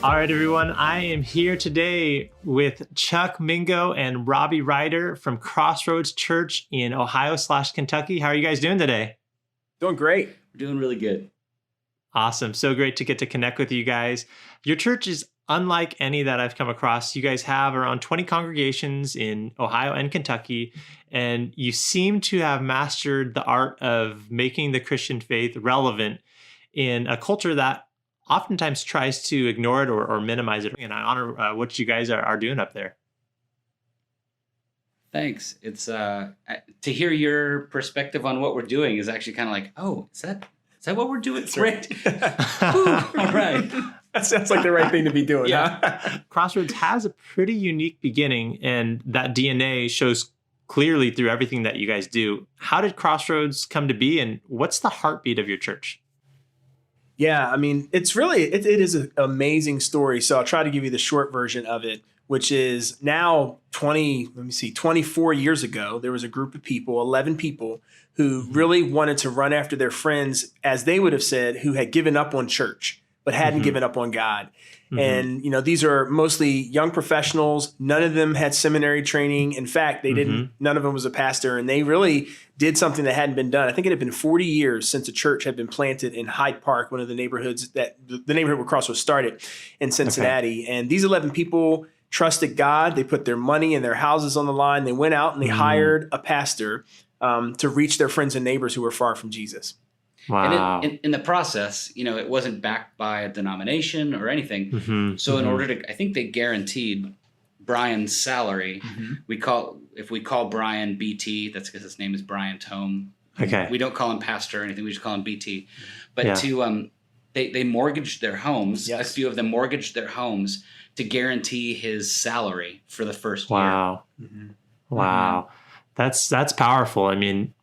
All right, everyone. I am here today with Chuck, Mingo, and Robbie Reider from Crossroads Church in Ohio/Kentucky. How are you guys doing today? Doing great. We're doing really good. Awesome. So great to get to connect with you guys. Your church is unlike any that I've come across. You guys have around 20 congregations in Ohio and Kentucky, and you seem to have mastered the art of making the Christian faith relevant in a culture that oftentimes tries to ignore it or minimize it. And I honor what you guys are doing up there. Thanks. It's to hear your perspective on what we're doing is actually kind of like, oh, is that what we're doing? That's right. All right. That sounds like the right thing to be doing. Yeah. Huh? Crossroads has a pretty unique beginning, and that DNA shows clearly through everything that you guys do. How did Crossroads come to be, and what's the heartbeat of your church? Yeah, I mean, it is an amazing story. So I'll try to give you the short version of it, which is now 24 years ago, there was a group of people, 11 people, who really wanted to run after their friends, as they would have said, who had given up on church, but hadn't given up on God. And, these are mostly young professionals. None of them had seminary training. In fact, none of them was a pastor. And they really did something that hadn't been done. I think it had been 40 years since a church had been planted in Hyde Park, one of the neighborhoods the neighborhood where Crossroads started in Cincinnati. Okay. And these 11 people trusted God. They put their money and their houses on the line. They went out and they hired a pastor to reach their friends and neighbors who were far from Jesus. Wow. And in the process, it wasn't backed by a denomination or anything. So in order to, I think they guaranteed Brian's salary. If we call Brian BT, that's because his name is Brian Tome. Okay. We don't call him pastor or anything. We just call him BT. But they mortgaged their homes. Yes. A few of them mortgaged their homes to guarantee his salary for the first year. Wow. That's powerful. I mean,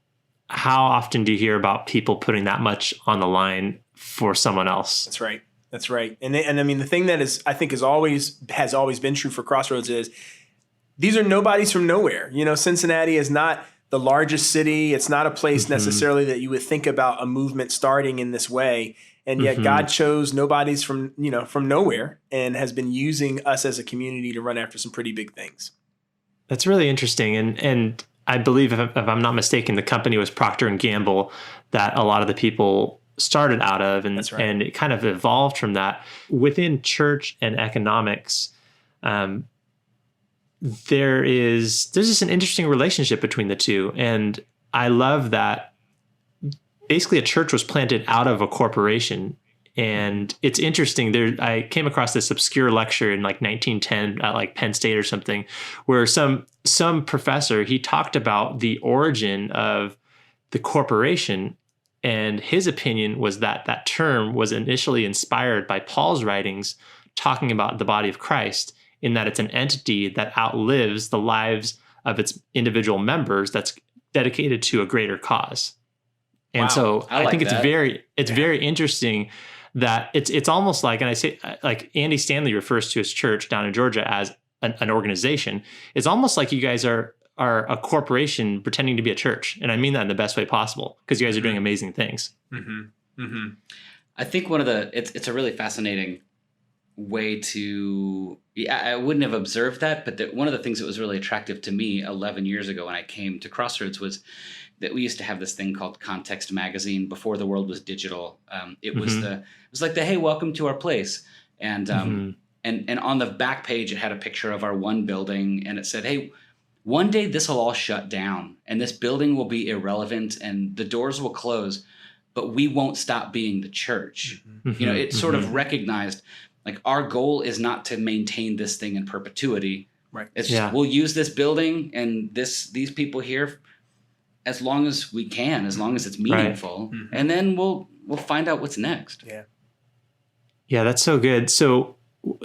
how often do you hear about people putting that much on the line for someone else? That's right. And I mean, the thing that has always been true for Crossroads is these are nobodies from nowhere. Cincinnati is not the largest city. It's not a place necessarily that you would think about a movement starting in this way. And yet God chose nobodies from nowhere and has been using us as a community to run after some pretty big things. That's really interesting. And I believe, if I'm not mistaken, the company was Procter & Gamble that a lot of the people started out of, and That's right. And it kind of evolved from that. Within church and economics, there's just an interesting relationship between the two. And I love that basically a church was planted out of a corporation. And it's interesting. I came across this obscure lecture in like 1910 at like Penn State or something, where some professor, he talked about the origin of the corporation, and his opinion was that term was initially inspired by Paul's writings talking about the body of Christ, in that it's an entity that outlives the lives of its individual members, that's dedicated to a greater cause. And wow. So I think that. it's very interesting that it's almost like, and I say, like Andy Stanley refers to his church down in Georgia as an organization. It's almost like you guys are a corporation pretending to be a church. And I mean that in the best way possible, because you guys are doing amazing things. I think it's a really fascinating way to, I wouldn't have observed that, but one of the things that was really attractive to me 11 years ago when I came to Crossroads was that we used to have this thing called Context Magazine before the world was digital. It was like the, hey, welcome to our place. And on the back page, it had a picture of our one building, and it said, hey, one day this will all shut down and this building will be irrelevant and the doors will close, but we won't stop being the church. It sort of recognized, like, our goal is not to maintain this thing in perpetuity. Right. It's just, we'll use this building and these people here as long as we can, as long as it's meaningful, and then we'll find out what's next. Yeah, that's so good. So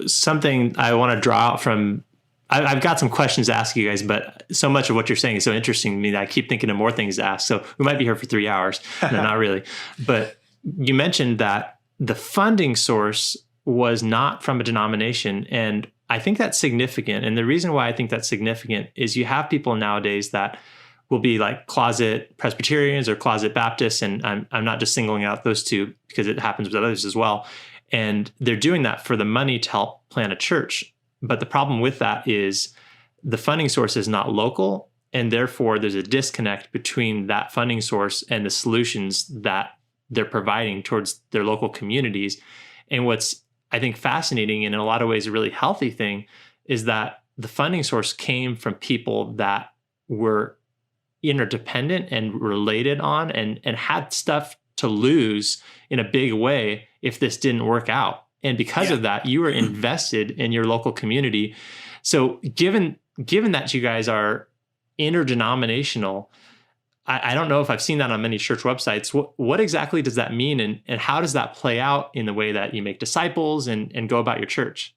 something I want to draw out from, I've got some questions to ask you guys, but so much of what you're saying is so interesting to me that I keep thinking of more things to ask. So we might be here for 3 hours. No, not really. But you mentioned that the funding source was not from a denomination. And I think that's significant. And the reason why I think that's significant is you have people nowadays that will be like closet Presbyterians or closet Baptists. And I'm not just singling out those two, because it happens with others as well. And they're doing that for the money to help plant a church. But the problem with that is the funding source is not local. And therefore, there's a disconnect between that funding source and the solutions that they're providing towards their local communities. And what's, I think, fascinating and in a lot of ways a really healthy thing is that the funding source came from people that were interdependent and related on and had stuff to lose in a big way if this didn't work out. And because of that, you were invested in your local community. So given that you guys are interdenominational, I don't know if I've seen that on many church websites. What exactly does that mean? And how does that play out in the way that you make disciples and go about your church?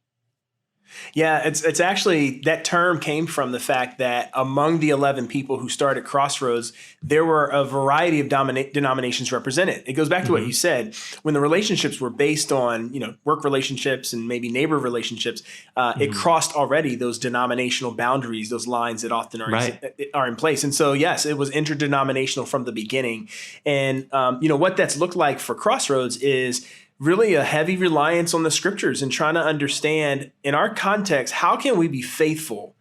Yeah, it's actually, that term came from the fact that among the 11 people who started Crossroads, there were a variety of denominations represented. It goes back to what you said. When the relationships were based on, work relationships and maybe neighbor relationships, it crossed already those denominational boundaries, those lines that often are in place. And so, yes, it was interdenominational from the beginning. And, what that's looked like for Crossroads is really a heavy reliance on the scriptures and trying to understand in our context, how can we be faithful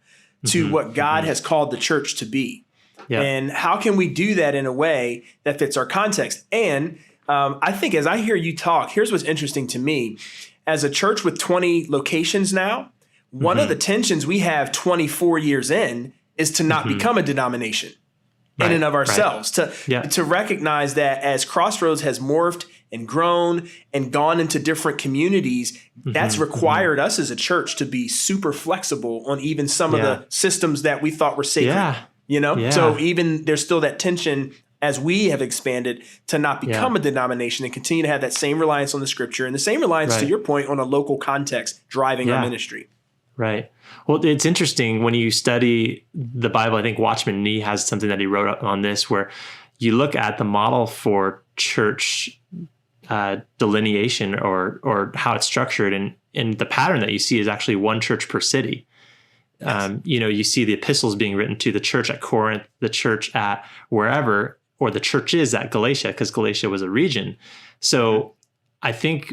to what God has called the church to be? Yeah. And how can we do that in a way that fits our context? And I think as I hear you talk, here's what's interesting to me. As a church with 20 locations now, one of the tensions we have 24 years in is to not become a denomination in and of ourselves, to recognize that as Crossroads has morphed and grown and gone into different communities, that's required us as a church to be super flexible on even some of the systems that we thought were sacred. So even there's still that tension as we have expanded to not become a denomination and continue to have that same reliance on the scripture and the same reliance, to your point, on a local context driving our ministry. Right. Well, it's interesting when you study the Bible. I think Watchman Nee has something that he wrote up on this, where you look at the model for church delineation or how it's structured, and the pattern that you see is actually one church per city. You see the epistles being written to the church at Corinth, the church at wherever, or the churches at Galatia, because Galatia was a region. So I think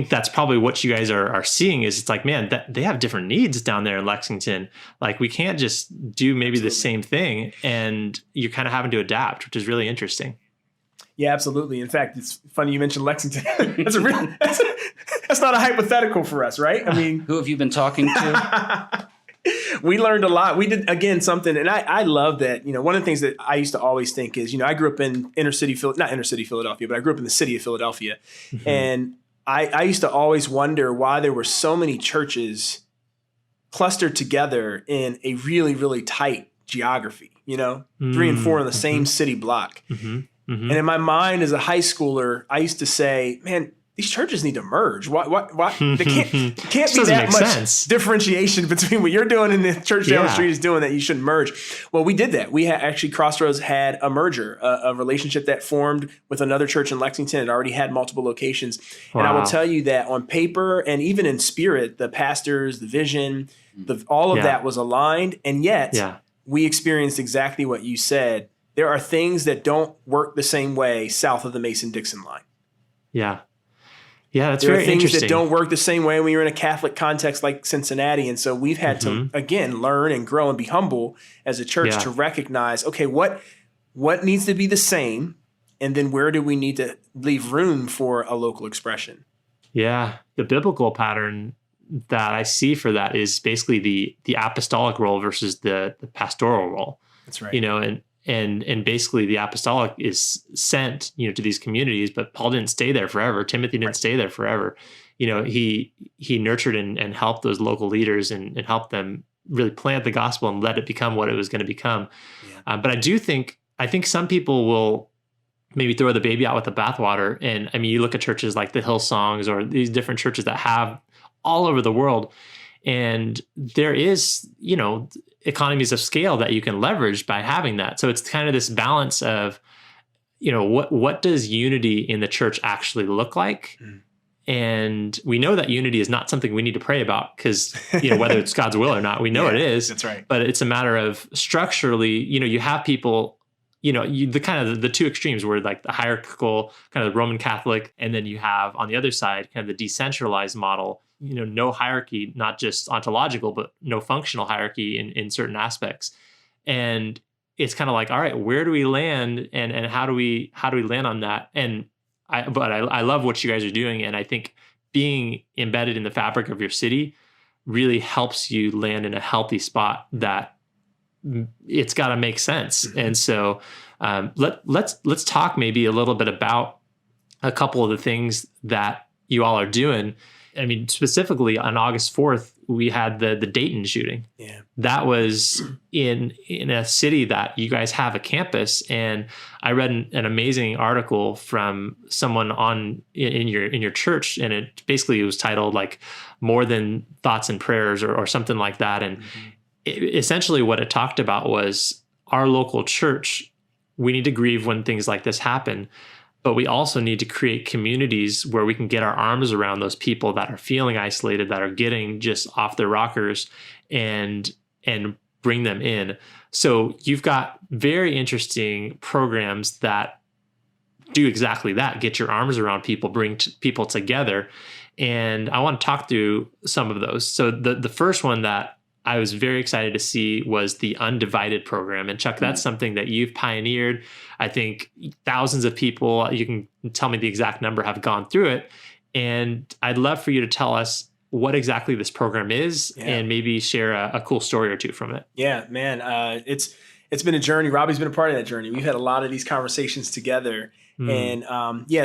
that's probably what you guys are seeing is it's like, man, that they have different needs down there in Lexington. Like we can't just do maybe the same thing, and you're kind of having to adapt, which is really interesting. Yeah, absolutely. In fact, it's funny you mentioned Lexington. That's not a hypothetical for us, right? I mean, who have you been talking to? We learned a lot. We did, again, something, and I love that, one of the things that I used to always think is, I grew up in not inner city Philadelphia, but I grew up in the city of Philadelphia. And I used to always wonder why there were so many churches clustered together in a really, really tight geography, 3 and 4 in the same city block. And in my mind as a high schooler, I used to say, man, these churches need to merge. Why? They can't be that much sense. Differentiation between what you're doing and the church down the street is doing that you shouldn't merge. Well, we did that. We actually, Crossroads had a merger, a relationship that formed with another church in Lexington. It already had multiple locations. Wow. And I will tell you that on paper and even in spirit, the pastors, the vision, all of that was aligned. And yet we experienced exactly what you said. There are things that don't work the same way south of the Mason-Dixon line. Yeah. Yeah, that's very interesting. There are things that don't work the same way when you're in a Catholic context like Cincinnati. And so we've had to, again, learn and grow and be humble as a church to recognize, okay, what needs to be the same? And then where do we need to leave room for a local expression? Yeah. The biblical pattern that I see for that is basically the apostolic role versus the pastoral role. That's right. And basically the apostolic is sent, to these communities, but Paul didn't stay there forever. Timothy didn't stay there forever. He nurtured and helped those local leaders and helped them really plant the gospel and let it become what it was going to become. Yeah. But I think some people will maybe throw the baby out with the bathwater. And I mean, you look at churches like the Hillsongs or these different churches that have all over the world. And there is, economies of scale that you can leverage by having that. So it's kind of this balance of, what does unity in the church actually look like? And we know that unity is not something we need to pray about because, whether it's God's will or not, we know it is. That's right. But it's a matter of structurally, you have people, the kind of the two extremes where like the hierarchical kind of the Roman Catholic, and then you have on the other side kind of the decentralized model, no hierarchy, not just ontological, but no functional hierarchy in certain aspects. And it's kind of like, all right, where do we land, and how do we land on that? And I love what you guys are doing, and I think being embedded in the fabric of your city really helps you land in a healthy spot that it's got to make sense. Mm-hmm. And so let's talk maybe a little bit about a couple of the things that you all are doing. I mean, specifically on August 4th, we had the Dayton shooting. Yeah, that was in a city that you guys have a campus, and I read an amazing article from someone in your church, and it basically was titled like "More Than Thoughts and Prayers" or something like that. And essentially, what it talked about was our local church. We need to grieve when things like this happen. But we also need to create communities where we can get our arms around those people that are feeling isolated, that are getting just off their rockers, and bring them in. So you've got very interesting programs that do exactly that, get your arms around people, bring people together. And I want to talk through some of those. So the first one that I was very excited to see was the Undivided program. And Chuck, that's something that you've pioneered. I think thousands of people, you can tell me the exact number, have gone through it. And I'd love for you to tell us what exactly this program is, and maybe share a cool story or two from it. Yeah, man. It's been a journey. Robbie's been a part of that journey. We've had a lot of these conversations together. And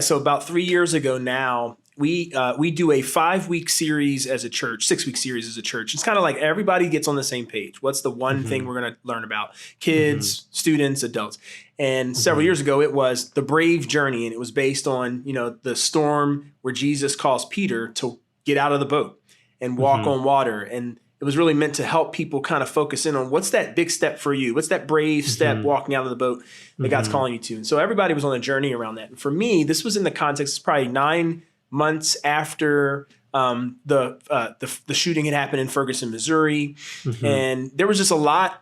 so about 3 years ago now, we do a 5-week series as a church, 6-week series as a church. It's kind of like everybody gets on the same page. What's the one thing we're going to learn about? Kids, students, adults. And several years ago, it was the brave journey. And it was based on, the storm where Jesus calls Peter to get out of the boat and walk on water. And it was really meant to help people kind of focus in on what's that big step for you? What's that brave step walking out of the boat that God's calling you to? And so everybody was on a journey around that. And for me, this was in the context, it's probably 9 months after the shooting had happened in Ferguson, Missouri. And there was just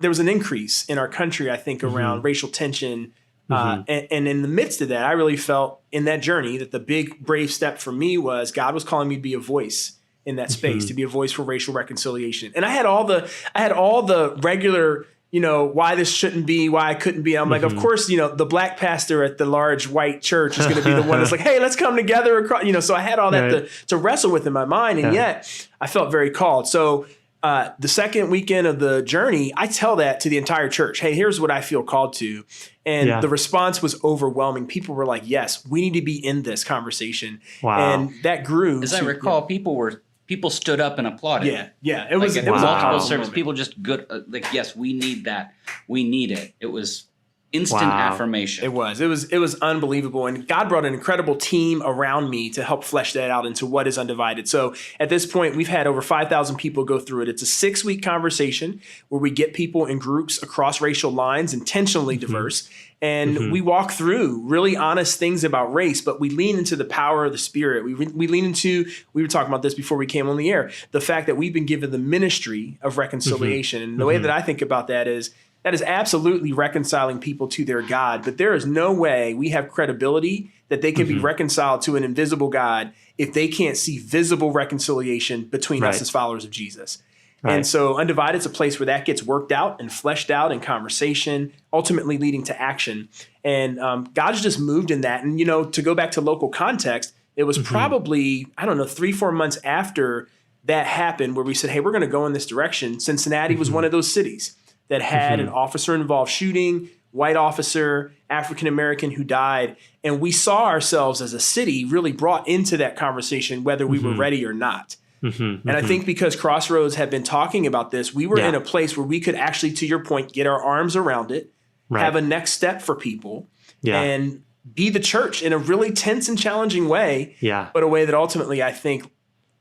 there was an increase in our country, I think, around racial tension. And in the midst of that, I really felt in that journey that the big brave step for me was God was calling me to be a voice in that space, to be a voice for racial reconciliation. And I had all the regular, why this shouldn't be, why I couldn't be. I'm like, of course, the black pastor at the large white church is going to be the one that's like, hey, let's come together across, so I had all that to wrestle with in my mind. And yet I felt very called. So the second weekend of the journey, I tell that to the entire church. Hey, here's what I feel called to. And the response was overwhelming. People were like, yes, we need to be in this conversation. Wow. And that grew. As I recall, people stood up and applauded. Yeah. It was multiple service. People just good. Yes, we need that. We need it. It was instant affirmation. It was unbelievable. And God brought an incredible team around me to help flesh that out into what is Undivided. So at this point, we've had over 5,000 people go through it. It's a 6-week conversation where we get people in groups across racial lines, intentionally diverse. And we walk through really honest things about race, but we lean into the power of the Spirit. We lean into, we were talking about this before we came on the air, the fact that we've been given the ministry of reconciliation. And the way that I think about that is absolutely reconciling people to their God. But there is no way we have credibility that they can be reconciled to an invisible God if they can't see visible reconciliation between us as followers of Jesus. Right. And so Undivided is a place where that gets worked out and fleshed out in conversation, ultimately leading to action. And God's just moved in that. And, to go back to local context, it was probably, 3-4 months after that happened where we said, hey, we're going to go in this direction. Cincinnati was one of those cities that had an officer-involved shooting, white officer, African-American who died. And we saw ourselves as a city really brought into that conversation, whether we were ready or not. And I think because Crossroads had been talking about this, we were in a place where we could actually, to your point, get our arms around it, have a next step for people, and be the church in a really tense and challenging way, but a way that ultimately, I think,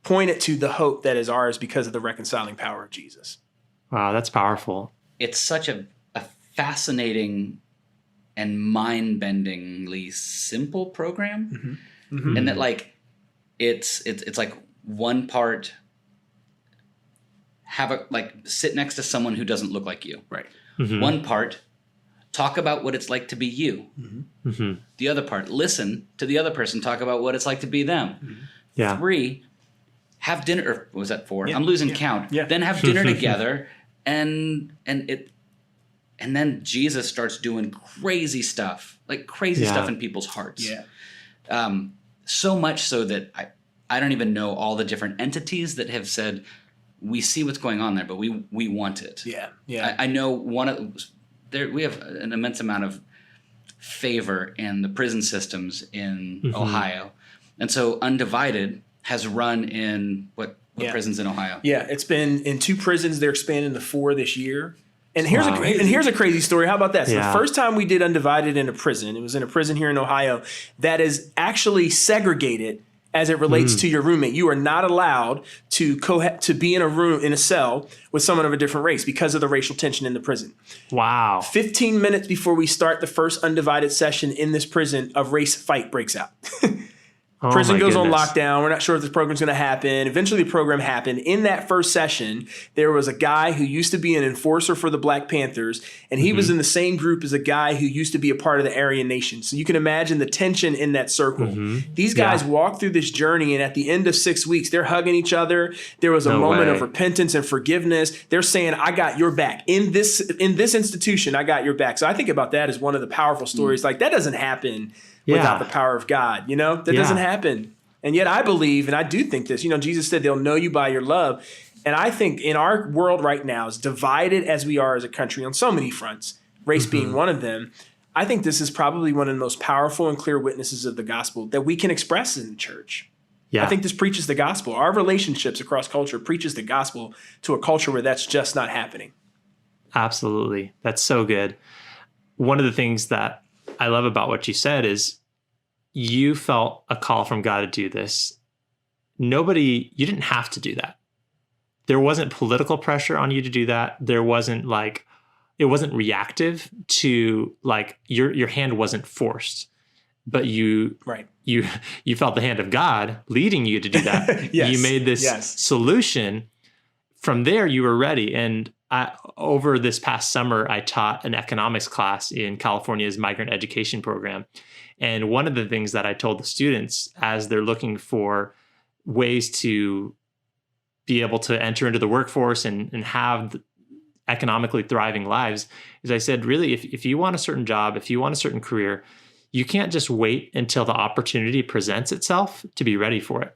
pointed to the hope that is ours because of the reconciling power of Jesus. Wow, that's powerful. It's such a fascinating and mind-bendingly simple program, and that it's like one part sit next to someone who doesn't look like you. Right. One part talk about what it's like to be you. Mm-hmm. Mm-hmm. The other part, listen to the other person talk about what it's like to be them. Mm-hmm. Yeah. 3, have dinner, or what was that 4? Yeah. I'm losing count. Yeah. Then have dinner together, and then Jesus starts doing crazy stuff, like crazy stuff in people's hearts. Yeah. So much so that I don't even know all the different entities that have said, we see what's going on there, but we want it. Yeah. Yeah. I know we have an immense amount of favor in the prison systems in Ohio. And so Undivided has run in what prisons in Ohio? Yeah, it's been in 2 prisons. They're expanding to 4 this year. And here's a crazy story. How about that? So the first time we did Undivided in a prison, it was in a prison here in Ohio that is actually segregated as it relates to your roommate. You are not allowed to be in a room, in a cell with someone of a different race because of the racial tension in the prison. Wow. 15 minutes before we start the first Undivided session in this prison, a race fight breaks out. Prison goes on lockdown. We're not sure if this program's going to happen. Eventually, the program happened. In that first session, there was a guy who used to be an enforcer for the Black Panthers, and he was in the same group as a guy who used to be a part of the Aryan Nation. So you can imagine the tension in that circle. These guys walked through this journey, and at the end of 6 weeks, they're hugging each other. There was a moment of repentance and forgiveness. They're saying, I got your back. In this institution, I got your back. So I think about that as one of the powerful stories. Like, that doesn't happen without the power of God, that doesn't happen. And yet I believe, and I do think this, Jesus said they'll know you by your love. And I think in our world right now, as divided as we are as a country on so many fronts, race being one of them, I think this is probably one of the most powerful and clear witnesses of the gospel that we can express in the church. Yeah. I think this preaches the gospel. Our relationships across culture preaches the gospel to a culture where that's just not happening. Absolutely. That's so good. One of the things that I love about what you said is you felt a call from God to do this. You didn't have to do that. There wasn't political pressure on you to do that. There wasn't it wasn't reactive to your hand wasn't forced, but you felt the hand of God leading you to do that. Yes. You made this solution. From there, you were ready. And over this past summer, I taught an economics class in California's migrant education program. And one of the things that I told the students as they're looking for ways to be able to enter into the workforce and have economically thriving lives is I said, really, if you want a certain job, if you want a certain career, you can't just wait until the opportunity presents itself to be ready for it.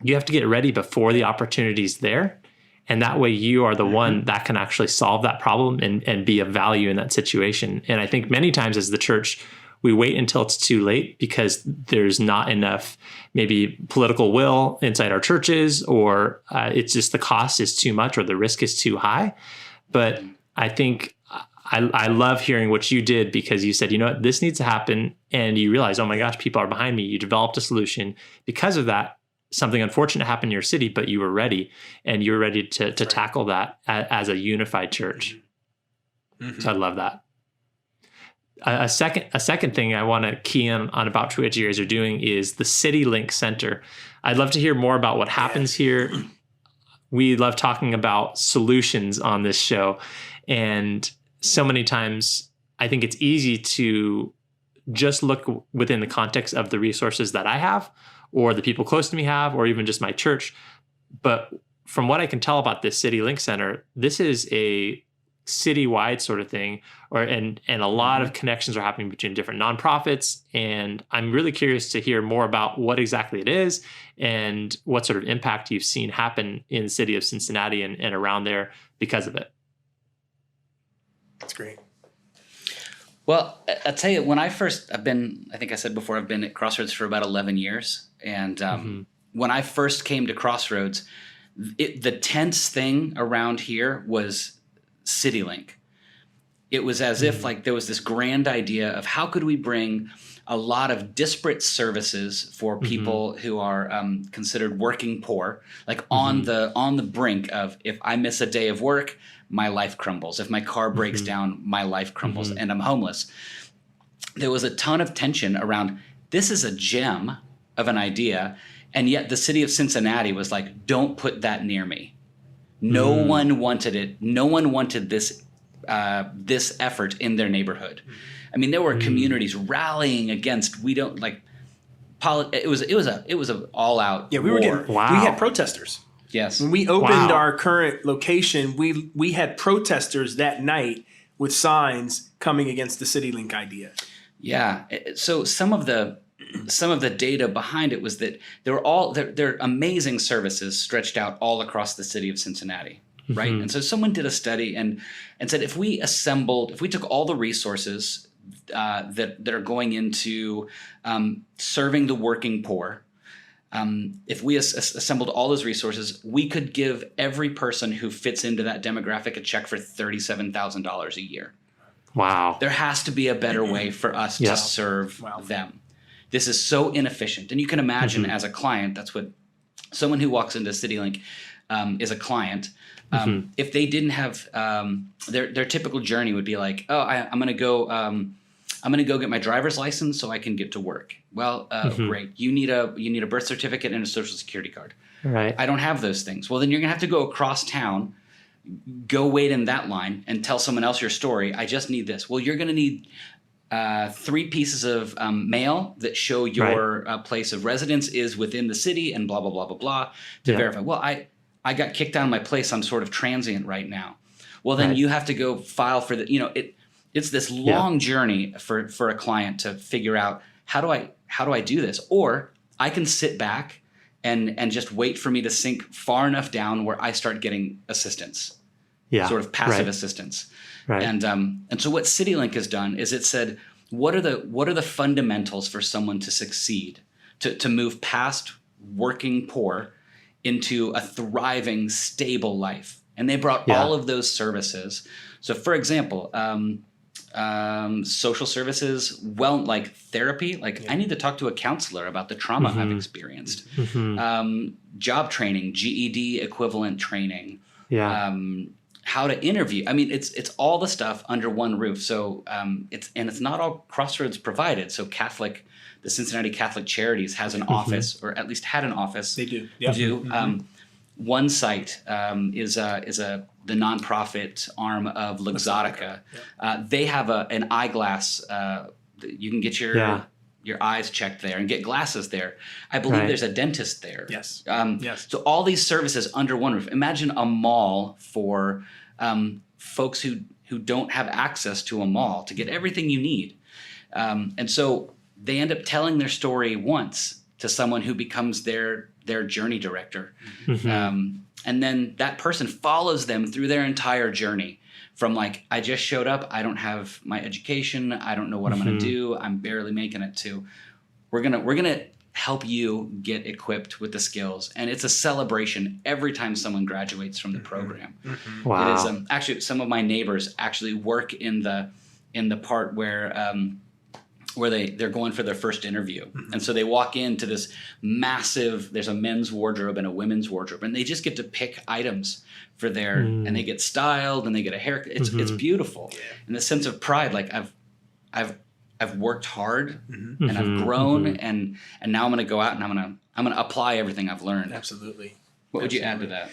You have to get ready before the opportunity's there. And that way you are the one that can actually solve that problem and be of value in that situation. And I think many times as the church, we wait until it's too late because there's not enough maybe political will inside our churches, or it's just the cost is too much or the risk is too high. But I think I love hearing what you did because you said, what, this needs to happen. And you realize, oh my gosh, people are behind me. You developed a solution. Because of that, something unfortunate happened in your city, but you were ready, and you were ready to tackle that as a unified church. So I love that. A second thing I want to key in on about what you guys are doing is the CityLink Center. I'd love to hear more about what happens here. We love talking about solutions on this show. And so many times I think it's easy to just look within the context of the resources that I have or the people close to me have, or even just my church. But from what I can tell about this CityLink Center, this is a citywide sort of thing, and a lot of connections are happening between different nonprofits. And I'm really curious to hear more about what exactly it is and what sort of impact you've seen happen in the city of Cincinnati and around there because of it. That's great. Well, I'll tell you, when I think I said before, I've been at Crossroads for about 11 years. And when I first came to Crossroads, the tense thing around here was CityLink. It was as if there was this grand idea of how could we bring a lot of disparate services for people who are considered working poor, on the brink of, if I miss a day of work, my life crumbles. If my car breaks down, my life crumbles, and I'm homeless. There was a ton of tension around, this is a gem of an idea, and yet the city of Cincinnati was like, don't put that near me. No one wanted it. No one wanted this this effort in their neighborhood. I mean, there were communities rallying against. We don't like. It was a all out. Yeah, we war. were getting. Wow. We had protesters. Yes. When we opened Wow. our current location, we had protesters that night with signs coming against the CityLink idea. Yeah. So some of the data behind it was that there were all there are amazing services stretched out all across the city of Cincinnati, right? And so someone did a study and said if we took all the resources that are going into serving the working poor, if we assembled all those resources, we could give every person who fits into that demographic a check for $37,000 a year. Wow. There has to be a better way for us to serve them. This is so inefficient. And you can imagine as a client, that's what someone who walks into CityLink is a client. If they didn't have their typical journey would be like, oh, I'm going to go get my driver's license so I can get to work. Well, great. You need a birth certificate and a social security card. Right. I don't have those things. Well, then you're going to have to go across town, go wait in that line and tell someone else your story. I just need this. Well, you're going to need 3 pieces of mail that show your place of residence is within the city and blah, blah, blah, blah, blah to verify. Well, I got kicked out of my place. I'm sort of transient right now. Well, then you have to go file for it's this long journey for a client to figure out how do I do this? Or I can sit back and just wait for me to sink far enough down where I start getting assistance, sort of passive assistance. Right. And so what CityLink has done is it said, what are the fundamentals for someone to succeed, to move past working poor into a thriving, stable life? And they brought all of those services. So for example, social services, like therapy, I need to talk to a counselor about the trauma I've experienced. Job training, GED equivalent training, how to interview. I mean, it's all the stuff under one roof. So it's not all Crossroads provided. So the Cincinnati Catholic Charities has an office, or at least had an office. They do. Yeah. One site is the nonprofit arm of Luxottica. They have an eyeglass. You can get your eyes checked there and get glasses there. I believe there's a dentist there. Yes. So all these services under one roof. Imagine a mall for folks who don't have access to a mall to get everything you need. And so they end up telling their story once to someone who becomes their journey director. And then that person follows them through their entire journey from I just showed up, I don't have my education, I don't know what I'm going to do, I'm barely making it, to we're going to help you get equipped with the skills. And it's a celebration every time someone graduates from the program. Wow. It is actually, some of my neighbors actually work in the part where they're going for their first interview. And so they walk into this massive, there's a men's wardrobe and a women's wardrobe, and they just get to pick items for their, and they get styled and they get a haircut. It's beautiful. Yeah. And the sense of pride, I've worked hard and I've grown and now I'm going to go out and I'm going to apply everything I've learned. Absolutely. What would you add to that?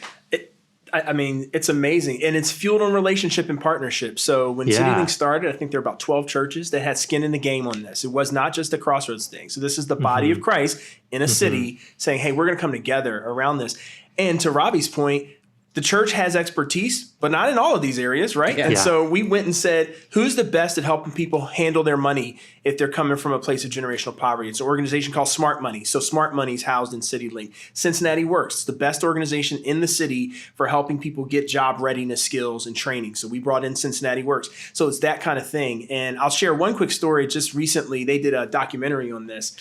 I mean, it's amazing. And it's fueled on relationship and partnership. So when CityLink started, I think there were about 12 churches that had skin in the game on this. It was not just a Crossroads thing. So this is the body of Christ in a city saying, hey, we're going to come together around this. And to Robbie's point, the church has expertise, but not in all of these areas, right? Yeah. And so we went and said, who's the best at helping people handle their money if they're coming from a place of generational poverty? It's an organization called Smart Money. So Smart Money is housed in CityLink. Cincinnati Works. It's the best organization in the city for helping people get job readiness skills and training. So we brought in Cincinnati Works. So it's that kind of thing. And I'll share one quick story. Just recently, they did a documentary on this.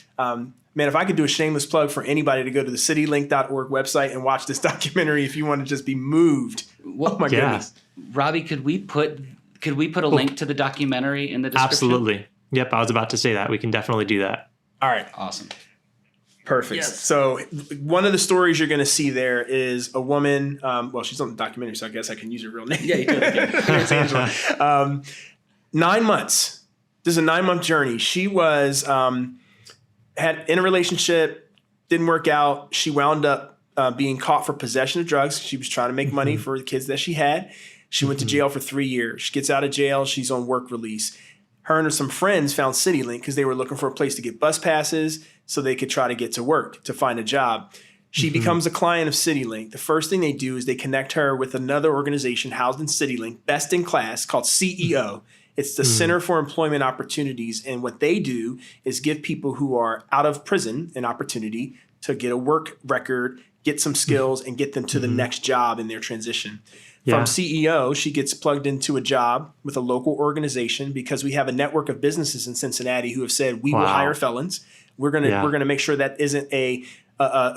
Man, if I could do a shameless plug for anybody to go to the citylink.org website and watch this documentary if you want to just be moved. Oh my goodness. Robbie, could we put a link to the documentary in the description? Absolutely. Yep, I was about to say that. We can definitely do that. All right. Awesome. Perfect. Yes. So one of the stories you're going to see there is a woman, well, she's on the documentary, so I guess I can use her real name. Yeah, you totally can. It's Angela. 9 months. This is a 9-month journey. She was... had in a relationship, didn't work out. She wound up being caught for possession of drugs. She was trying to make money for the kids that she had. She went to jail for 3 years. She gets out of jail. She's on work release. Her and some friends found CityLink because they were looking for a place to get bus passes so they could try to get to work, to find a job. She becomes a client of CityLink. The first thing they do is they connect her with another organization housed in CityLink, best in class, called CEO. It's the Center for Employment Opportunities. And what they do is give people who are out of prison an opportunity to get a work record, get some skills, and get them to the next job in their transition. From CEO, she gets plugged into a job with a local organization because we have a network of businesses in Cincinnati who have said, we will hire felons. We're gonna make sure that isn't a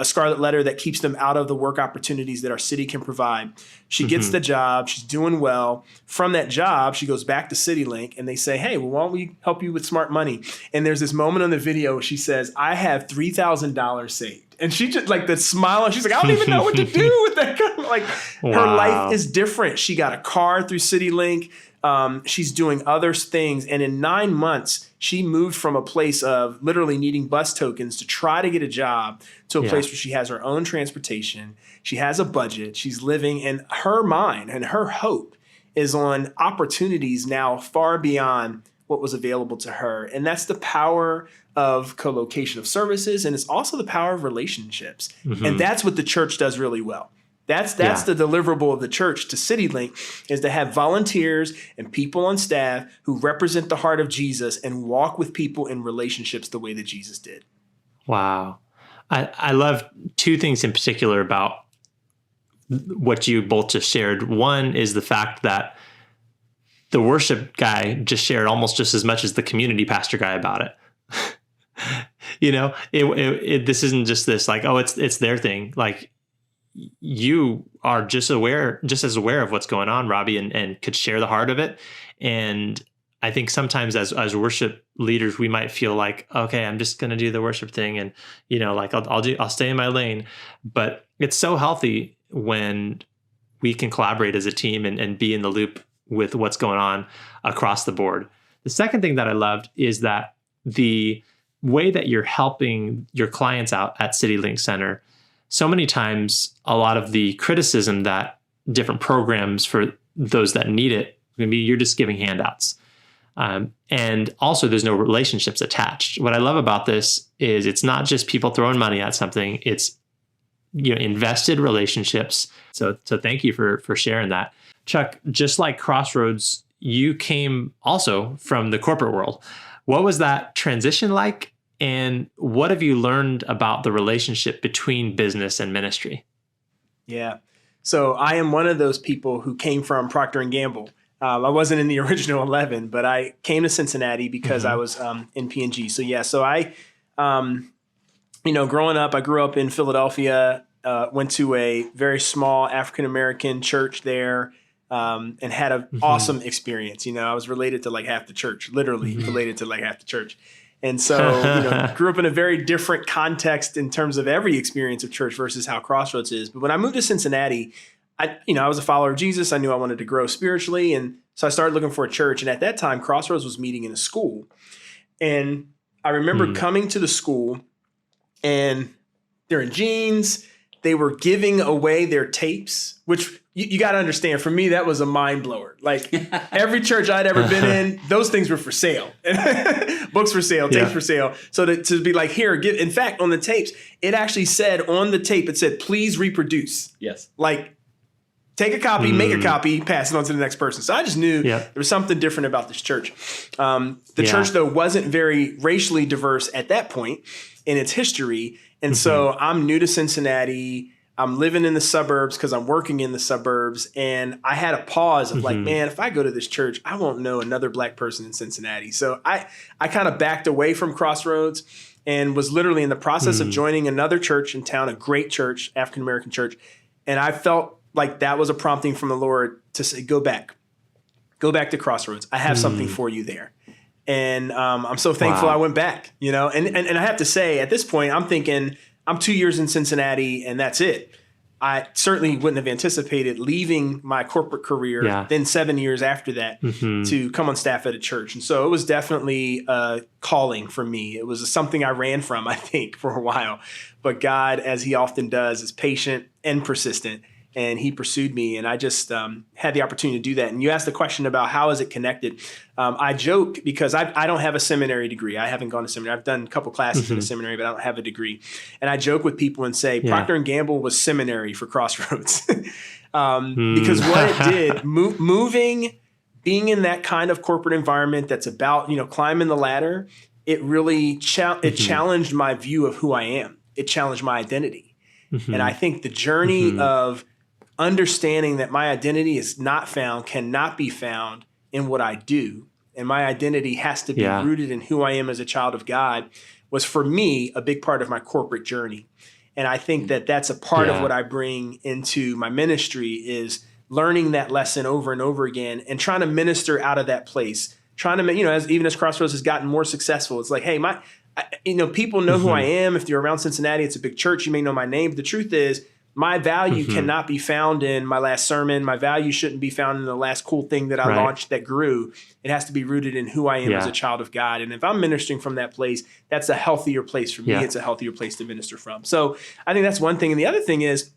scarlet letter that keeps them out of the work opportunities that our city can provide. She gets the job. She's doing well. From that job, she goes back to CityLink and they say, hey, well, why don't we help you with smart money? And there's this moment on the video where she says, I have $3,000 saved. And she just like the smile, and she's like, I don't even know what to do with that. Like her life is different. She got a car through CityLink. She's doing other things. And in 9 months, she moved from a place of literally needing bus tokens to try to get a job to a place where she has her own transportation. She has a budget. She's living, and her mind and her hope is on opportunities now far beyond what was available to her. And that's the power of co-location of services. And it's also the power of relationships. And that's what the church does really well. That's the deliverable of the church to CityLink, is to have volunteers and people on staff who represent the heart of Jesus and walk with people in relationships the way that Jesus did. Wow. I love two things in particular about what you both just shared. One is the fact that the worship guy just shared almost just as much as the community pastor guy about it. You know, this isn't just this like, oh, it's their thing. Like, you are just as aware of what's going on, Robbie, and could share the heart of it. And I think sometimes as worship leaders, we might feel like, okay, I'm just going to do the worship thing. And, you know, like I'll stay in my lane, but it's so healthy when we can collaborate as a team and be in the loop with what's going on across the board. The second thing that I loved is that the way that you're helping your clients out at CityLink Center, so many times, a lot of the criticism that different programs for those that need it, maybe you're just giving handouts. And also there's no relationships attached. What I love about this is it's not just people throwing money at something, it's, you know, invested relationships. So thank you for sharing that. Chuck, just like Crossroads, you came also from the corporate world. What was that transition like? And what have you learned about the relationship between business and ministry? Yeah. So I am one of those people who came from Procter & Gamble. I wasn't in the original 11, but I came to Cincinnati because I was in P&G. So yeah, so I, growing up, I grew up in Philadelphia, went to a very small African-American church there, and had an awesome experience. You know, I was related to like half the church, literally related to like half the church. And so, grew up in a very different context in terms of every experience of church versus how Crossroads is. But when I moved to Cincinnati, I was a follower of Jesus. I knew I wanted to grow spiritually. And so I started looking for a church. And at that time, Crossroads was meeting in a school. And I remember coming to the school, and they're in jeans. They were giving away their tapes, which you got to understand. For me, that was a mind blower. Like every church I'd ever been in, those things were for sale. Books for sale, tapes for sale. So to be like, here, give. In fact, on the tapes, it actually said on the tape, it said, please reproduce. Yes. Like, take a copy, make a copy, pass it on to the next person. So I just knew there was something different about this church. The church, though, wasn't very racially diverse at that point in its history. And so I'm new to Cincinnati. I'm living in the suburbs because I'm working in the suburbs. And I had a pause of like, man, if I go to this church, I won't know another black person in Cincinnati. So I kind of backed away from Crossroads and was literally in the process of joining another church in town, a great church, African-American church. And I felt like that was a prompting from the Lord to say, go back to Crossroads. I have something for you there. And I'm so thankful I went back, and I have to say at this point, I'm thinking I'm 2 years in Cincinnati and that's it. I certainly wouldn't have anticipated leaving my corporate career then 7 years after that to come on staff at a church. And so it was definitely a calling for me. It was something I ran from, I think, for a while. But God, as he often does, is patient and persistent. and he pursued me, and I just had the opportunity to do that. And you asked the question about how is it connected. I joke because I don't have a seminary degree. I haven't gone to seminary. I've done a couple classes in a seminary, but I don't have a degree. And I joke with people and say Procter & Gamble was seminary for Crossroads. Because what it did, moving, being in that kind of corporate environment that's about, climbing the ladder, it really challenged my view of who I am. It challenged my identity. And I think the journey of understanding that my identity is cannot be found in what I do, and my identity has to be rooted in who I am as a child of God, was for me a big part of my corporate journey. And I think that that's a part of what I bring into my ministry, is learning that lesson over and over again and trying to minister out of that place. Trying to, even as Crossroads has gotten more successful, it's like, hey, people know who I am. If you're around Cincinnati, it's a big church. You may know my name. But the truth is, my value cannot be found in my last sermon. My value shouldn't be found in the last cool thing that I launched that grew. It has to be rooted in who I am as a child of God. And if I'm ministering from that place, that's a healthier place for me. It's a healthier place to minister from. So I think that's one thing. And the other thing is,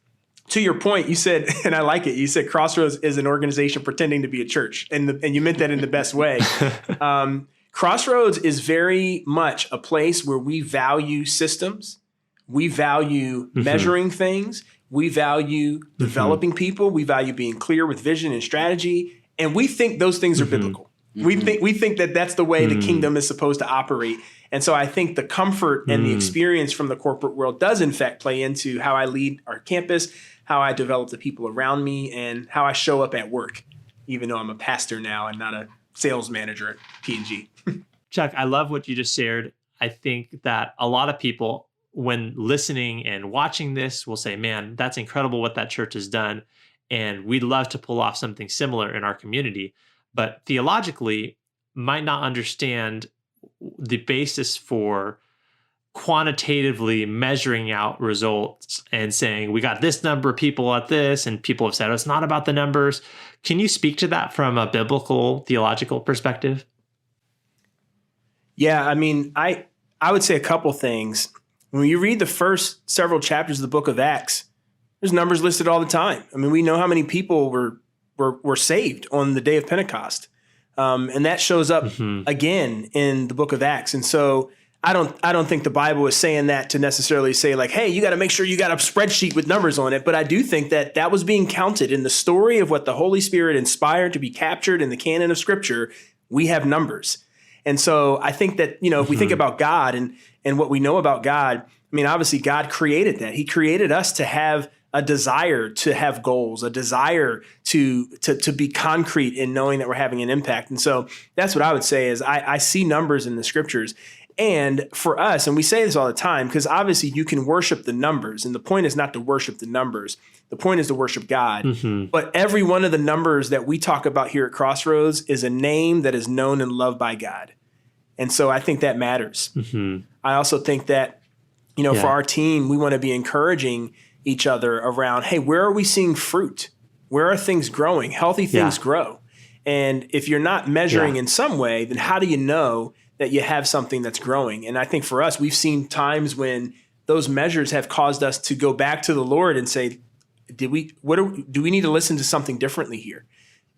to your point, you said, and I like it, you said Crossroads is an organization pretending to be a church. And you meant that in the best way. Crossroads is very much a place where we value systems. We value measuring things. We value developing people. We value being clear with vision and strategy. And we think those things are biblical. We think that that's the way the kingdom is supposed to operate. And so I think the comfort and the experience from the corporate world does in fact play into how I lead our campus, how I develop the people around me, and how I show up at work, even though I'm a pastor now and not a sales manager at P&G. Chuck, I love what you just shared. I think that a lot of people, when listening and watching this, will say, man, that's incredible what that church has done. And we'd love to pull off something similar in our community. But theologically, might not understand the basis for quantitatively measuring out results and saying, we got this number of people at this, and people have said, it's not about the numbers. Can you speak to that from a biblical, theological perspective? Yeah, I mean, I would say a couple things. When you read the first several chapters of the book of Acts, there's numbers listed all the time. I mean, we know how many people were saved on the day of Pentecost. And that shows up again in the book of Acts. And so I don't think the Bible is saying that to necessarily say like, hey, you got to make sure you got a spreadsheet with numbers on it. But I do think that that was being counted in the story of what the Holy Spirit inspired to be captured in the canon of Scripture. We have numbers. And so I think that, if we think about God and what we know about God, I mean, obviously God created that. He created us to have a desire to have goals, a desire to be concrete in knowing that we're having an impact. And so that's what I would say is I see numbers in the Scriptures. And for us, and we say this all the time, because obviously you can worship the numbers, and the point is not to worship the numbers. The point is to worship God. But every one of the numbers that we talk about here at Crossroads is a name that is known and loved by God. And so I think that matters. I also think that, for our team, we want to be encouraging each other around, hey, where are we seeing fruit? Where are things growing? Healthy things grow. And if you're not measuring in some way, then how do you know that you have something that's growing? And I think for us, we've seen times when those measures have caused us to go back to the Lord and say, do we need to listen to something differently here?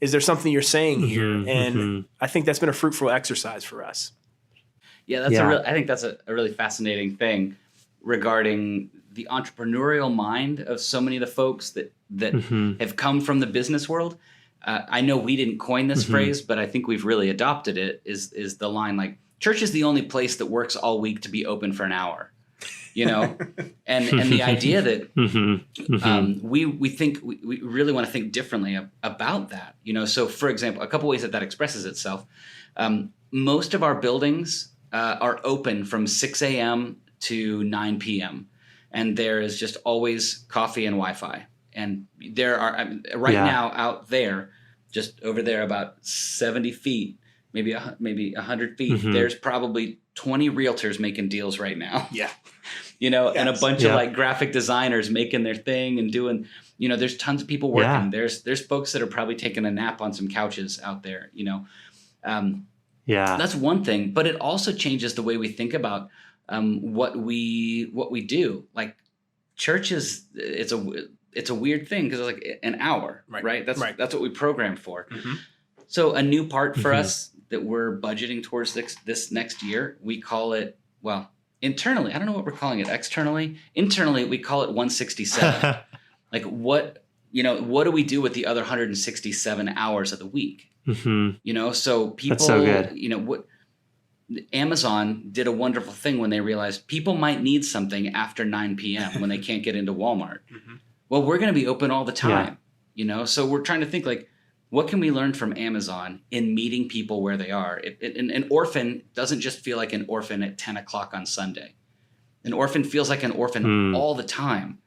Is there something you're saying here? And I think that's been a fruitful exercise for us. Yeah, I think that's a really fascinating thing regarding the entrepreneurial mind of so many of the folks that have come from the business world. I know we didn't coin this phrase, but I think we've really adopted it, is the line like, church is the only place that works all week to be open for an hour, and the idea that we think we really want to think differently about that. So for example, a couple ways that expresses itself. Most of our buildings are open from 6 a.m. to 9 p.m. And there is just always coffee and Wi-Fi. And there are now out there, just over there about 70 feet, maybe 100 feet, there's probably 20 realtors making deals right now. Yeah. And a bunch of like graphic designers making their thing and doing, there's tons of people working. There's folks that are probably taking a nap on some couches out there, That's one thing, but it also changes the way we think about what we do. Like church is it's a weird thing because it's like an hour, right? That's what we programmed for. So a new part for us that we're budgeting towards this next year, we call it, well, internally, I don't know what we're calling it externally. Internally, we call it 167. Like what do we do with the other 167 hours of the week? So people, that's so good. What Amazon did a wonderful thing when they realized people might need something after 9 p.m. when they can't get into Walmart. Well, we're going to be open all the time, so we're trying to think like, what can we learn from Amazon in meeting people where they are? An orphan doesn't just feel like an orphan at 10 o'clock on Sunday. An orphan feels like an orphan all the time.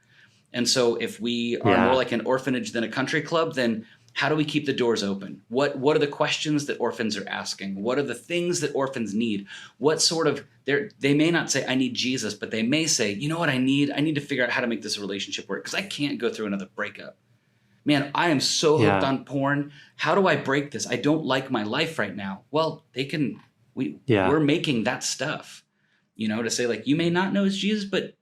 And so if we are more like an orphanage than a country club, then how do we keep the doors open? What are the questions that orphans are asking? What are the things that orphans need? What sort of, they may not say, I need Jesus, but they may say, you know what I need? I need to figure out how to make this relationship work because I can't go through another breakup. Man, I am so hooked on porn. How do I break this? I don't like my life right now. Well, we're making that stuff, to say like, you may not know Jesus, but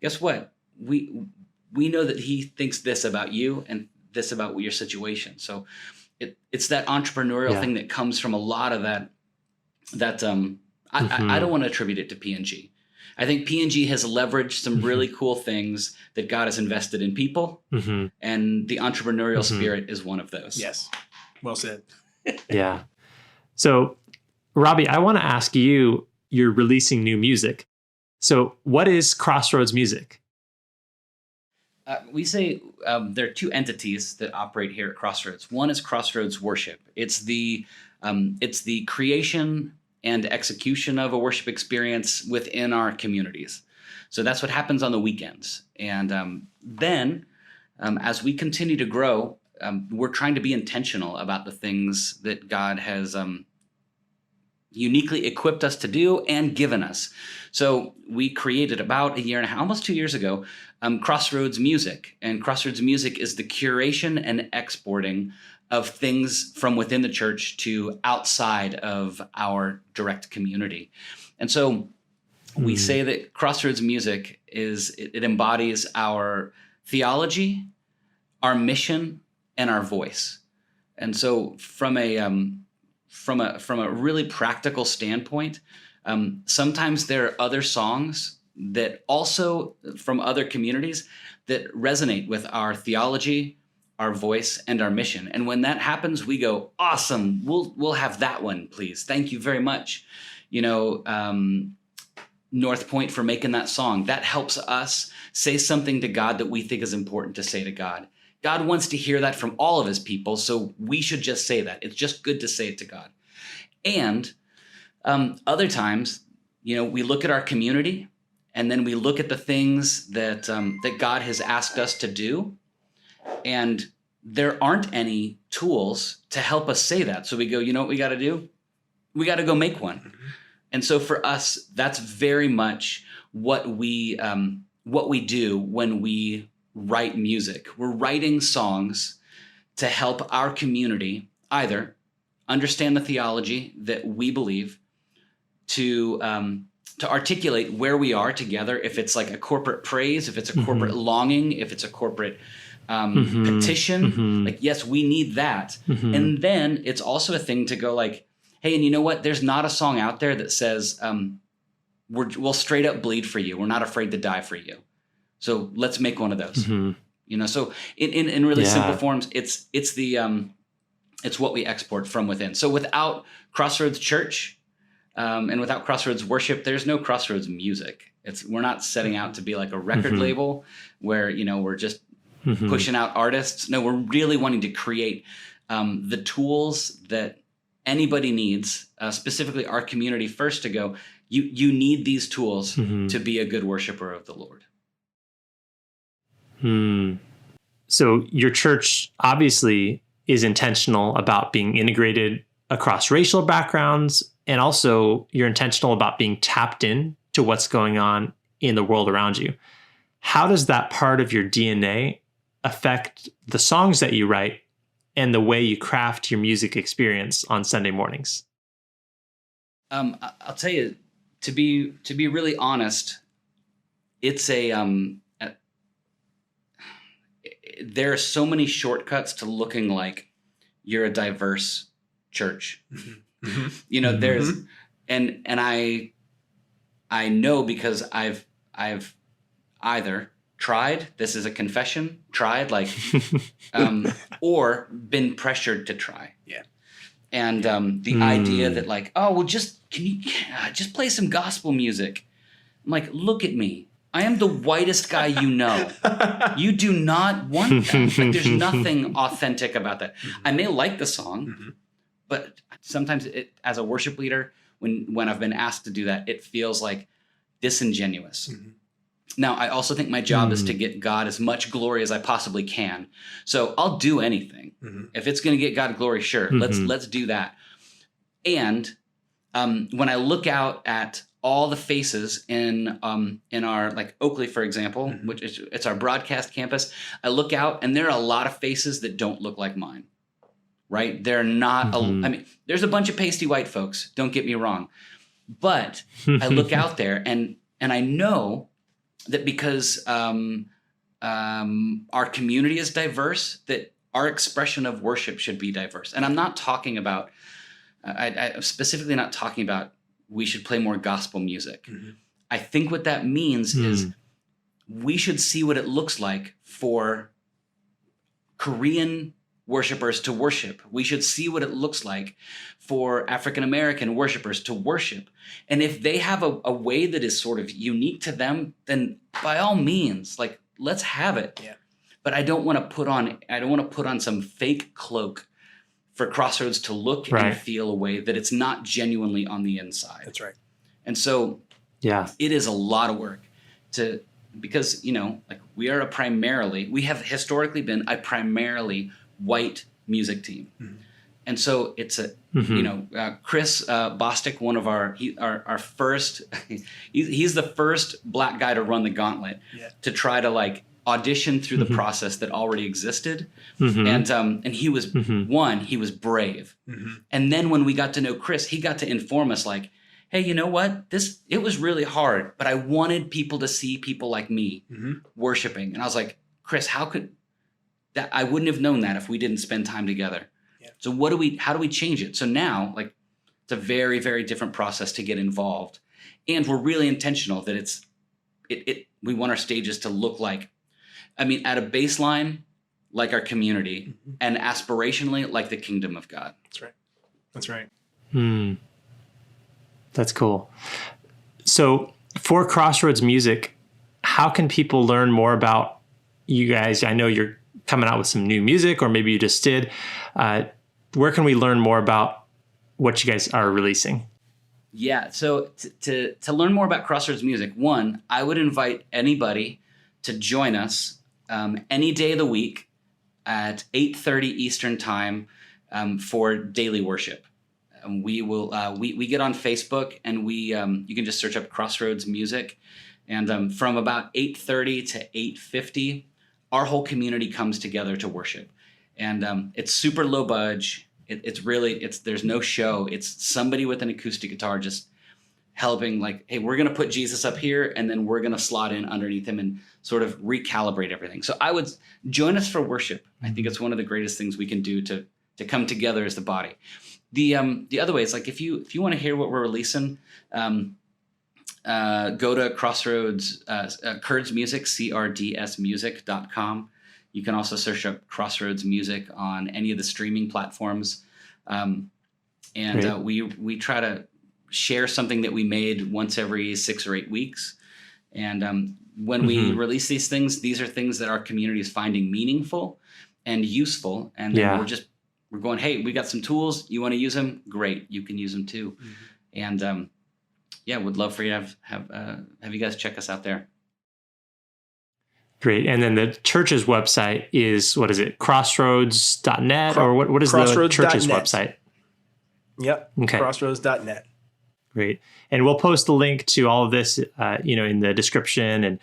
guess what? We know that he thinks this about you and this about your situation. So it's that entrepreneurial thing that comes from a lot of that I don't want to attribute it to P&G. I think P&G has leveraged some really cool things that God has invested in people, and the entrepreneurial spirit is one of those. Yes. Well said. Yeah. So, Robbie, I want to ask you, you're releasing new music. So what is Crossroads Music? We say there are two entities that operate here at Crossroads. One is Crossroads Worship. It's the creation and execution of a worship experience within our communities. So that's what happens on the weekends. And then as we continue to grow, we're trying to be intentional about the things that God has uniquely equipped us to do and given us. So we created about a year and a half, almost 2 years ago, Crossroads Music. And Crossroads Music is the curation and exporting of things from within the church to outside of our direct community. And so we say that Crossroads Music it embodies our theology, our mission, and our voice. And so from a really practical standpoint, sometimes there are other songs that also from other communities that resonate with our theology, our voice, and our mission. And when that happens, we go, awesome, we'll have that one, please. Thank you very much. North Point for making that song. That helps us say something to God that we think is important to say to God. God wants to hear that from all of his people, so we should just say that. It's just good to say it to God. And other times, we look at our community, and then we look at the things that God has asked us to do, and there aren't any tools to help us say that. So we go, you know what we got to do? We got to go make one. And so for us, that's very much what we do when we write music. We're writing songs to help our community either understand the theology that we believe, to articulate where we are together, if it's like a corporate praise, if it's a corporate longing, if it's a corporate petition, like, yes, we need that. And then it's also a thing to go like, hey, and you know what? There's not a song out there that says, we'll straight up bleed for you. We're not afraid to die for you. So let's make one of those. So in really simple forms, it's what we export from within. So without Crossroads Church and without Crossroads Worship, there's no Crossroads Music. We're not setting out to be like a record label where, we're just pushing out artists. No, we're really wanting to create the tools that anybody needs, specifically our community first, to go, you need these tools to be a good worshiper of the Lord. So your church obviously is intentional about being integrated across racial backgrounds, and also you're intentional about being tapped in to what's going on in the world around you. How does that part of your DNA affect the songs that you write and the way you craft your music experience on Sunday mornings? I'll tell you, to be really honest, it's there are so many shortcuts to looking like you're a diverse church. You know, there's, and I know because I've either tried, this is a confession, tried like, or been pressured to try. Yeah. And the idea that like, oh, well, can you just play some gospel music? I'm like, look at me. I am the whitest guy you know. You do not want that. Like, there's nothing authentic about that. I may like the song, but sometimes as a worship leader, when I've been asked to do that, it feels like disingenuous. Now, I also think my job is to get God as much glory as I possibly can. So I'll do anything. If it's going to get God glory, sure, let's do that. And when I look out at all the faces in our, like Oakley, for example, which it's our broadcast campus, I look out and there are a lot of faces that don't look like mine, right? They're not, I mean, there's a bunch of pasty white folks, don't get me wrong. But I look out there and I know that because our community is diverse, that our expression of worship should be diverse. And I'm not talking about, I'm specifically not talking about we should play more gospel music. I think what that means is we should see what it looks like for Korean worshipers to worship. We should see what it looks like for African-American worshipers to worship. And if they have a way that is sort of unique to them, then by all means, like, let's have it. Yeah. But I don't want to put on some fake cloak for Crossroads to look and feel a way that it's not genuinely on the inside. That's right. And so it is a lot of work because, you know, like we have historically been a primarily white music team. And so it's you know, Chris Bostic, one of our first, he's the first black guy to run the gauntlet to try to like audition through the process that already existed. And he was he was brave. And then when we got to know Chris, he got to inform us like, hey, you know what? It was really hard, but I wanted people to see people like me worshiping. And I was like, Chris, how could that? I wouldn't have known that if we didn't spend time together. Yeah. So how do we change it? So now, like, it's a very, very different process to get involved. And we're really intentional that we want our stages to look like, I mean, at a baseline, like our community, and aspirationally, like the kingdom of God. That's right. That's right. That's cool. So for Crossroads Music, how can people learn more about you guys? I know you're coming out with some new music, or maybe you just did. Where can we learn more about what you guys are releasing? Yeah. So to learn more about Crossroads Music, one, I would invite anybody to join us any day of the week at 8:30 Eastern time for daily worship. We will we get on Facebook, and you can just search up Crossroads Music, and from about 8:30 to 8:50, our whole community comes together to worship, and it's super low budge. There's no show. It's somebody with an acoustic guitar just helping, like, hey, we're going to put Jesus up here, and then we're going to slot in underneath him and sort of recalibrate everything. So I would join us for worship. I think it's one of the greatest things we can do to come together as the body. The other way is, like, if you want to hear what we're releasing, go to Crossroads, Kurds Music, CRDSmusic.com. You can also search up Crossroads Music on any of the streaming platforms. We try to share something that we made once every 6 or 8 weeks. And when we release these are things that our community is finding meaningful and useful. And we're going, hey, we got some tools. You want to use them? Great. You can use them too. And would love for you to have you guys check us out there. Great. And then the church's website is, what is it? Crossroads.net, or what is the church's website? Yep. Okay. Crossroads.net. Great. And we'll post the link to all of this, in the description, and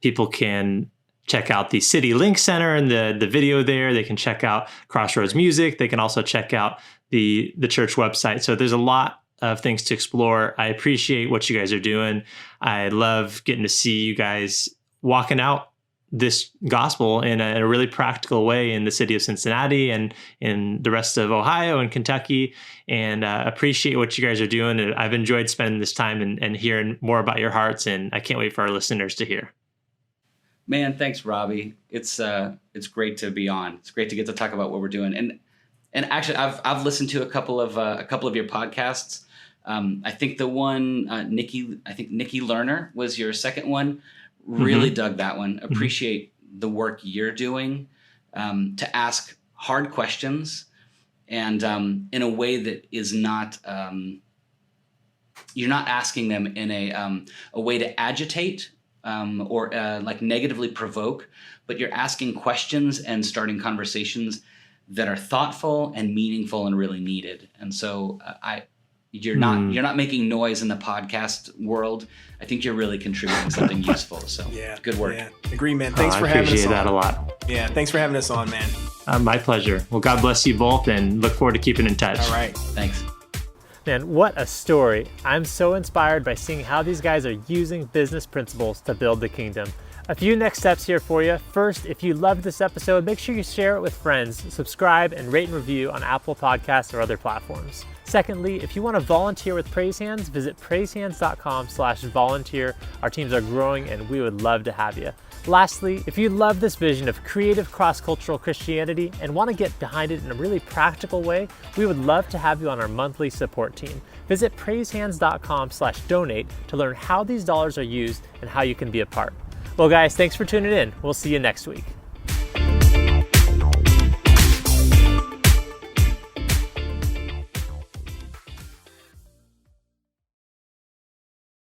people can check out the CityLink Center and the video there. They can check out Crossroads Music. They can also check out the church website. So there's a lot of things to explore. I appreciate what you guys are doing. I love getting to see you guys walking out this gospel in a really practical way in the city of Cincinnati and in the rest of Ohio and Kentucky, and appreciate what you guys are doing. And I've enjoyed spending this time and hearing more about your hearts, and I can't wait for our listeners to hear. Man, thanks, Robbie. It's great to be on. It's great to get to talk about what we're doing. And actually, I've listened to a couple of your podcasts. I think the one Nikki Lerner was your second one. Really dug that one. Appreciate the work you're doing to ask hard questions and in a way that is not you're not asking them in a way to agitate or like negatively provoke, but you're asking questions and starting conversations that are thoughtful and meaningful and really needed. And so you're not making noise in the podcast world. I think you're really contributing something useful. So good work. Yeah. Agree, man. Thanks for having us on. I appreciate that a lot. Yeah, thanks for having us on, man. My pleasure. Well, God bless you both, and look forward to keeping in touch. All right. Thanks. Man, what a story. I'm so inspired by seeing how these guys are using business principles to build the kingdom. A few next steps here for you. First, if you loved this episode, make sure you share it with friends, subscribe, and rate and review on Apple Podcasts or other platforms. Secondly, if you want to volunteer with Praise Hands, visit praisehands.com/volunteer. Our teams are growing and we would love to have you. Lastly, if you love this vision of creative cross-cultural Christianity and want to get behind it in a really practical way, we would love to have you on our monthly support team. Visit praisehands.com/donate to learn how these dollars are used and how you can be a part. Well, guys, thanks for tuning in. We'll see you next week.